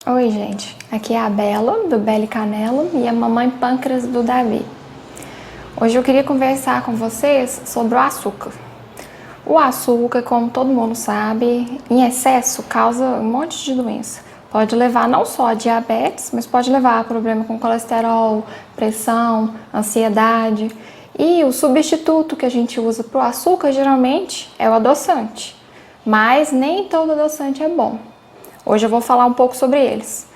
Oi, gente. Aqui é a Bela, do Bela e Canela, e a mamãe pâncreas do Davi. Hoje eu queria conversar com vocês sobre o açúcar. O açúcar, como todo mundo sabe, em excesso causa um monte de doença. Pode levar não só a diabetes, mas pode levar a problema com colesterol, pressão, ansiedade. E o substituto que a gente usa para o açúcar geralmente é o adoçante. Mas nem todo adoçante é bom. Hoje eu vou falar um pouco sobre eles.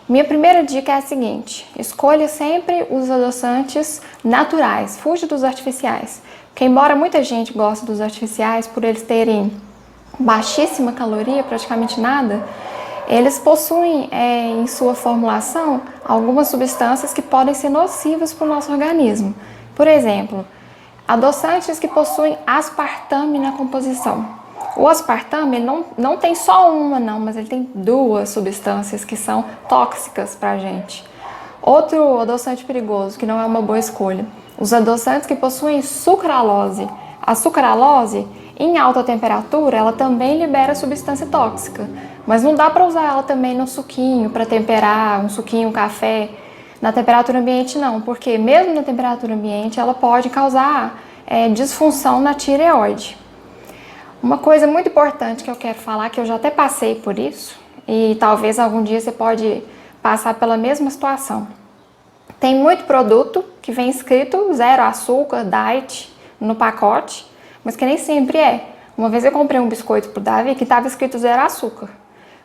Minha primeira dica é a seguinte: escolha sempre os adoçantes naturais, fuja dos artificiais. Porque embora muita gente goste dos artificiais por eles terem baixíssima caloria, praticamente nada, eles possuem em sua formulação algumas substâncias que podem ser nocivas para o nosso organismo. Por exemplo, adoçantes que possuem aspartame na composição. O aspartame ele não tem só uma, não, mas ele tem duas substâncias que são tóxicas para a gente. Outro adoçante perigoso, que não é uma boa escolha, os adoçantes que possuem sucralose. A sucralose, em alta temperatura, ela também libera substância tóxica, mas não dá para usar ela também no suquinho, para temperar, um suquinho, um café, na temperatura ambiente não, porque mesmo na temperatura ambiente ela pode causar disfunção na tireoide. Uma coisa muito importante que eu quero falar, que eu já até passei por isso, e talvez algum dia você pode passar pela mesma situação. Tem muito produto que vem escrito zero açúcar, diet, no pacote, mas que nem sempre é. Uma vez eu comprei um biscoito pro Davi que estava escrito zero açúcar.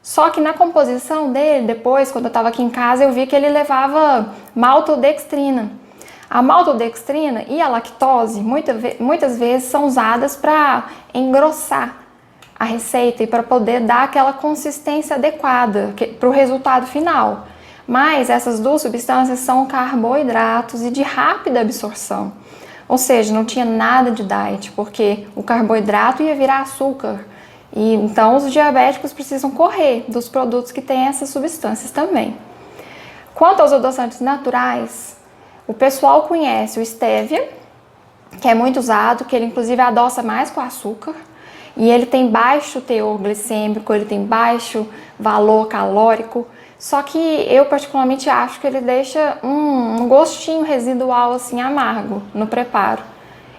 Só que na composição dele, depois, quando eu estava aqui em casa, eu vi que ele levava maltodextrina. A maltodextrina e a lactose muitas vezes são usadas para engrossar a receita e para poder dar aquela consistência adequada para o resultado final. Mas essas duas substâncias são carboidratos e de rápida absorção. Ou seja, não tinha nada de diet, porque o carboidrato ia virar açúcar. E então os diabéticos precisam correr dos produtos que têm essas substâncias também. Quanto aos adoçantes naturais, o pessoal conhece o stevia, que é muito usado, que ele inclusive adoça mais com açúcar, e ele tem baixo teor glicêmico, ele tem baixo valor calórico, só que eu particularmente acho que ele deixa um gostinho residual assim amargo no preparo.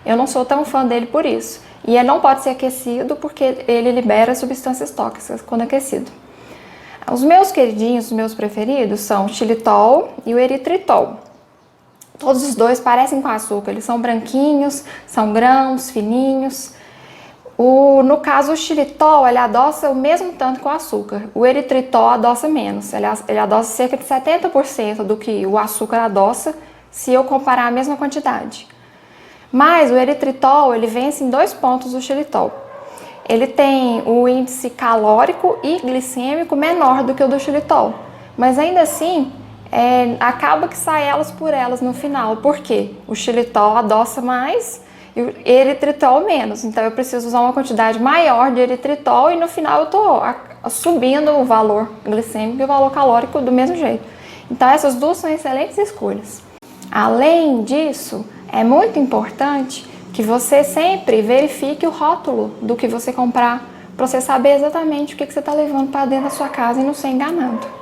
Eu não sou tão fã dele por isso. E ele não pode ser aquecido porque ele libera substâncias tóxicas quando aquecido. Os meus queridinhos, os meus preferidos são o xilitol e o eritritol. Todos os dois parecem com açúcar, eles são branquinhos, são grãos, fininhos. No caso, o xilitol, ele adoça o mesmo tanto que o açúcar. O eritritol adoça menos, ele adoça cerca de 70% do que o açúcar adoça, se eu comparar a mesma quantidade. Mas o eritritol, ele vence em 2 pontos do xilitol. Ele tem o índice calórico e glicêmico menor do que o do xilitol, mas ainda assim, acaba que sai elas por elas no final, porque o xilitol adoça mais e o eritritol menos, então eu preciso usar uma quantidade maior de eritritol e no final eu estou subindo o valor glicêmico e o valor calórico do mesmo jeito. Então essas duas são excelentes escolhas. Além disso, é muito importante que você sempre verifique o rótulo do que você comprar, para você saber exatamente o que você está levando para dentro da sua casa e não ser enganado.